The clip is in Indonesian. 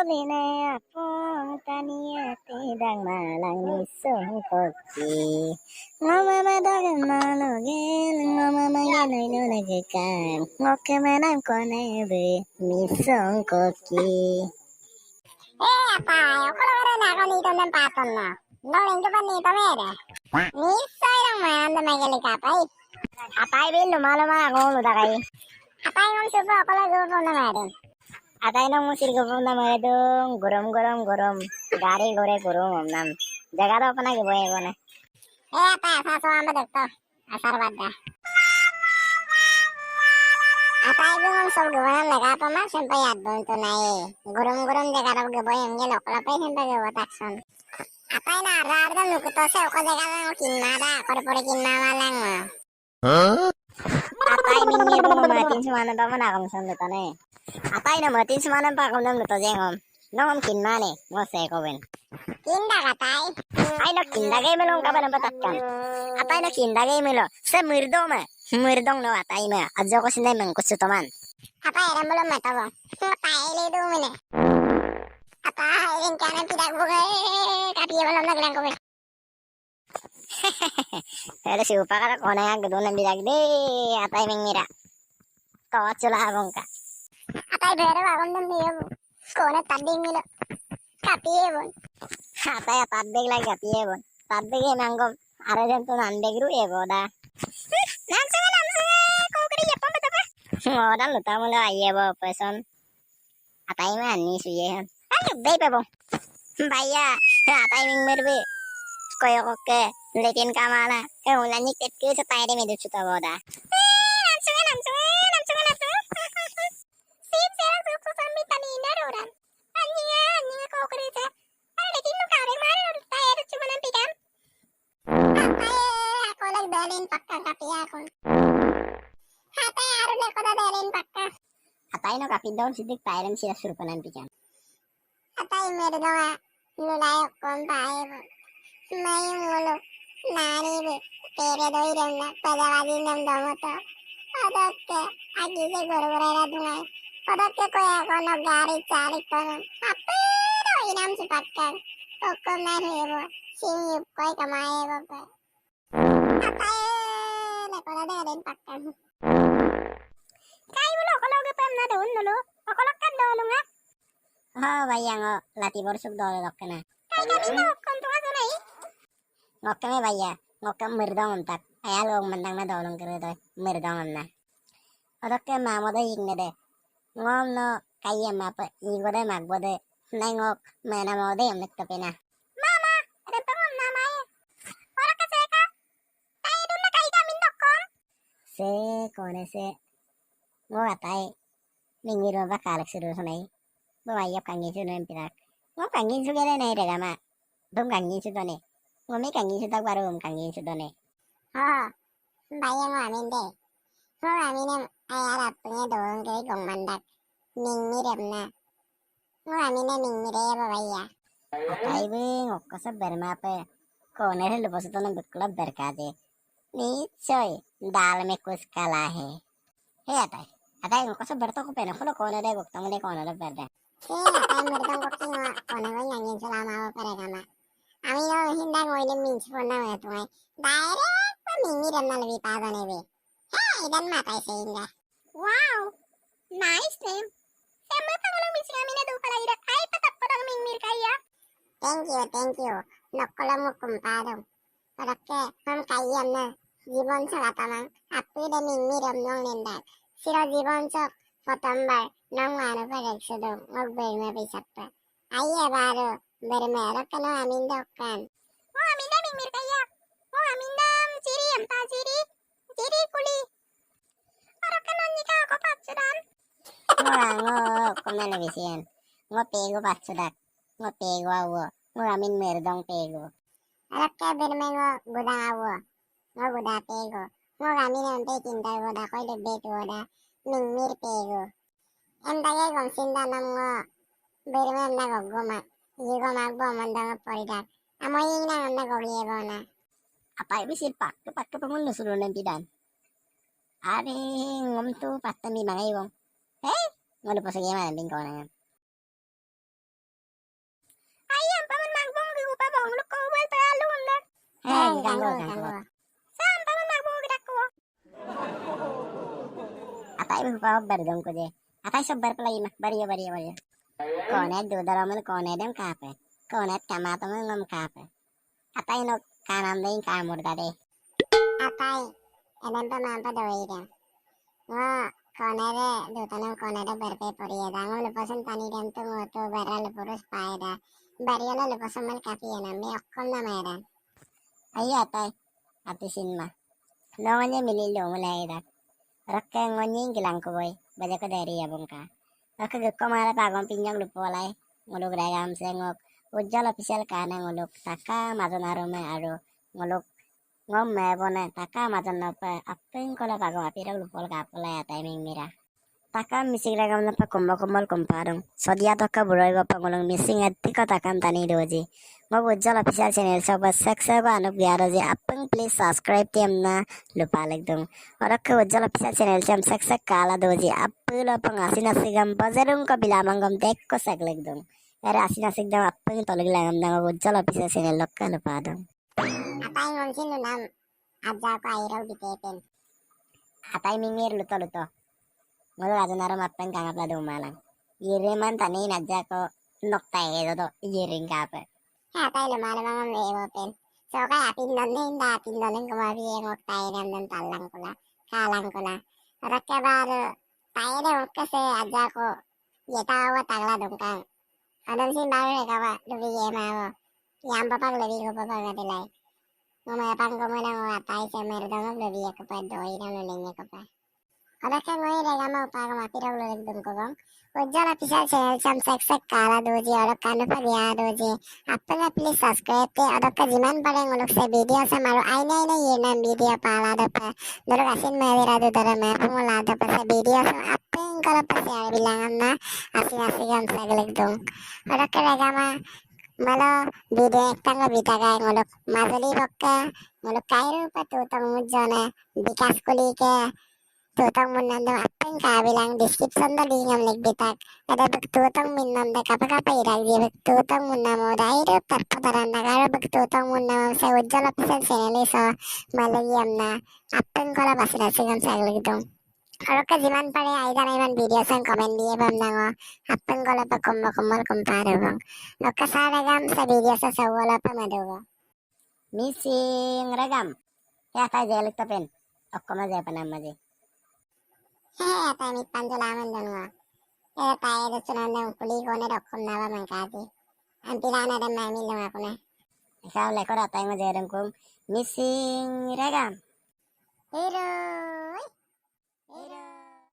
Soline apong taniate dang malang nisong koki. Ngomama dagan malogin, ngomama ganoy no nagkan. Ngokemanam konebe nisong koki. apa, kalau ada nak kau ni tuan paton na. Noleng ke pan ni tamere. Ni sayang mayan na magali kapai. Atay bin lumalama akong ludakay. Apa yang supo kalau supo na meron. Atay nang musirgupong na maedong gorom. Gari gore gorom omnam. Jaga pa na giboy ko na. Apa saso amba dokto. Asar badda. Apa yung sol gawan lega pa ma sempa yadon to na gorom jaga raw giboy ang gelo kala pa sempa gawa takson. Apa na rarda nukuto se ko jaga lang kinada korpore kinama lang mo. Atay mingir mo matin sumanan pa man akong sandutan eh. Atay na matin sumanan pa akong luto jengom. Nongom kinmane, mo seko wen. Kinda katay. Ay no kindagay mo long kaban patatkan. Atay no kindagay mo lo. Sa Mirdong no atay mo. Adjo ko sinay man kutsutoman. Apa eran belum matabo. Taile do mine. Apa eran kanan tidak buka tapi belum naglang ko. Pero si upa ka ko na yang gedon ng bidag de atay mingira. Kawachula abong ka. Apa bere bagom dum diyo. Kone tading milo. Kapiye bon. Atay tadbeg lagi kapiye bon. Tadbeg e mangom. Are den to nandegru e boda. Namsanga kongkri ya pamba tapa. Modan luta mula aye bo person. Atay man ni suye han. Ay bay pa bo. Baya atay ming merbe. Koyo koke lekin kamala. Ulan ni tet ke sa tayre me duchuta boda. Namsanga. Sim sera supo sambi tanina roran. Anjinga kongkri sa. Ay lekin no kare mare tayo cuma nampikam. Ako dalin pakka kapiya ko. Hatay aru le ko dalin pakka. Atay no kapidon sidik tayren sila surupanan pikan. Hatay mere dawa nulayo kon tayo. May mulo nani be tere doi remna padawadi nam damoto. Odokke agise gorgorera dunai. Odokke koya kono gari chali kono. Apero inam si pakka. Okko na hebo. Sim yup koi kamae bope. Hatay le ko dalin pakka. Kay mulo kalau gapam na doon nulo. Ako lakad dolo nga. Oh bayang o lati borsuk dolo dokke na. Kay kami no kontunga sunay. Ngokkame baya ngokkam mirdong untak. Ayalong mandang na dolong kere doy mirdong na. Odokke mamodo ingne de. Ngom no kaya mapa igode magbode. Nengok menamode yung nektopina. Mama, ada pengom namanya. Orang keseka. Tayo doon na kay kami dokon. Se kone se. Ngo atay. Mingiro ba kalak suru sunay. Bumayap kangin su no pinak. Ngo kangin su gede na regama. Dum kangin su done. Ngo me kangin su tak baru kangin su done. Oh, bayang mo amin de. Mo amin am ayarap punya doon kay kong mandak. Mingmirem na. Mo amin na mingmire ba baya. Atay be ngokko sa berma pe. Kone re lupo to ng buklab berkade. Ni choy. Dal me kus kala he. He atay. Atay ngokko sa berto ko pena kulo kone de guktang de kone de berde. Tayo mirdong ko kingo. Kono ko nyangin selama mo paregama. Amin no hindang mo ilim minchi po na mo tungay. Direct pa mingmirem na labi pa nebe. Hey, dan matay sa inga. Wow, nice name. Siyempre pangulang minsi kami na doon pala ira. Ay, patap po ng mingmir kaya. Thank you. Nokolo mo kumparong. Parakke, ham kayam na. Jibon sa katamang. Api de mingmiram nong lindag. Siro jibon sa potombar. Nong ano pa regsudong. Magberme pisak pa. Ay, baro. Bermerok ka no amin dokan. Mo amin na mingmir kaya. Mo amin na ciri am ta ciri. Ciri kuli. Parang ka nang nika ako patsudan. Ngo kome le bisian. Ngo pego patsudak. Ngo pego awo. Ngo amin mirdong pego. Arakke bermengo gudang awo. Ngo guda pego. Ngo amin na unte kintar goda koy lebet goda. Mingmir pego. Endage gom sinda nam ngo. Bermen na gogoma. Yigo magbo mandang poridak. Amoy na nga gogiego na. Apay bisil pak pamun nusulun ng pidan. Ari ngom tu patami mga iwong. Hey, ngano pa sa gema ng bingko na yan. Ganggu, ganggu. Sampai magbo gedakku. Atai buka berdong ko je. Atai sobar pelai mah bariya bariya bariya. Konet dudaramul konetem kape. Konet kamatamul ngom kape. Atai no kanam dein kamur dade. Atai, eden pa mampa doire. Ngo konere dutanam konere berpe porieda. Ngo lepasan tani dem tu ngoto bara lepurus paeda. Bariola lepasan mal kapi enam me okkom na mera. Ayo atai. Atisin mah. Longonye mililo mulai dak. Rakke ngonyin gilang ko boy. Baja ko dari ya bungka. Rakke gekko mara pagong pinyong lupolai. Nguluk ragam sengok. Ujjal official kana nguluk. Taka mazon arume aru. Nguluk ngom me bone. Taka mazon nope. Apeng kola pagong apirag lupol kapulai atai ming mira. Taka mising ragam napa kumbal kumparong. Sodia toka buroi bapa ngulung mising etiko takam tani doji. Ngo ujjal official channel sobat sekse ba anup gyaro je. Apeng please subscribe tiam na lupa dong. Orang ke ujjal official channel jam sek kala doji. Apel apeng asin asigam bazarung ko bilamang gom dek ko seglek dong. Era asin asig dong apeng tolig langam dong ujjal official channel lokka lupa dong. Atai ngomsin lunam. Aja ko airau di tepen. Atai mingir luto. Ngulu aja narum apeng kangap la dong malang. Iriman tani naja ko nokta edo to iring kape. Atai lumalamang ang lewo pen. So kaya pindonin da pindonin kumabi ngok tayo dan talang kula. Kalang kula. Rakke baru tayo de okkase aja ko. Yetawa tagla dong kang. Adon sin baru rekawa lubi yemawo. Yang papag lubi ko papag natilay. Ngumapang ko muna ng atay sa merdong lubi ako pa doy na nulinya ko pa. Rakke ngoy regama upang mapirag lulig dong ko bang. Ujjal official channel jam sek kala doji और कानू पर दिया दोजी आपने please subscribe के और का जिमान पड़े उन लोग से वीडियो से मारो आईने आईने ये ना वीडियो पाला दो पे दरो असिन में भी रादो दरो मैं पुंगला दो पे से वीडियो से आपने इनका पे से बिलांगम ना असिन असिन हम से गलत दो और का लगा malo वीडियो एक तंग बीता गए उन लोग मजली बक्का उन लोग कायरो पे तो मुझे ने विकास को लेके tutang munandang apeng kabilang description da lingam nagbitak ada begtutang minnam da kapag irag di begtutang munamo da iro tarpataran da karo begtutang munamo sa ujjal opisan seneli so malagiam na apeng kola basira sigam sagligdong aro ka jiman pare aida na iman video sang comment diye bam nango apeng kola pa kumbal kumparo bang loka saragam sa video sa sawala pa madugo Mising ragam. Ya atai jelik to pen. Okkoma je panam maje. ata mit panjulaman don ngo tayo da sunandang puli ko na dokum na ba mangkati ang pilana da mamil lang ako na Ikaw lekor atai mo jerem kum. Mising ragam. Hero! Hero.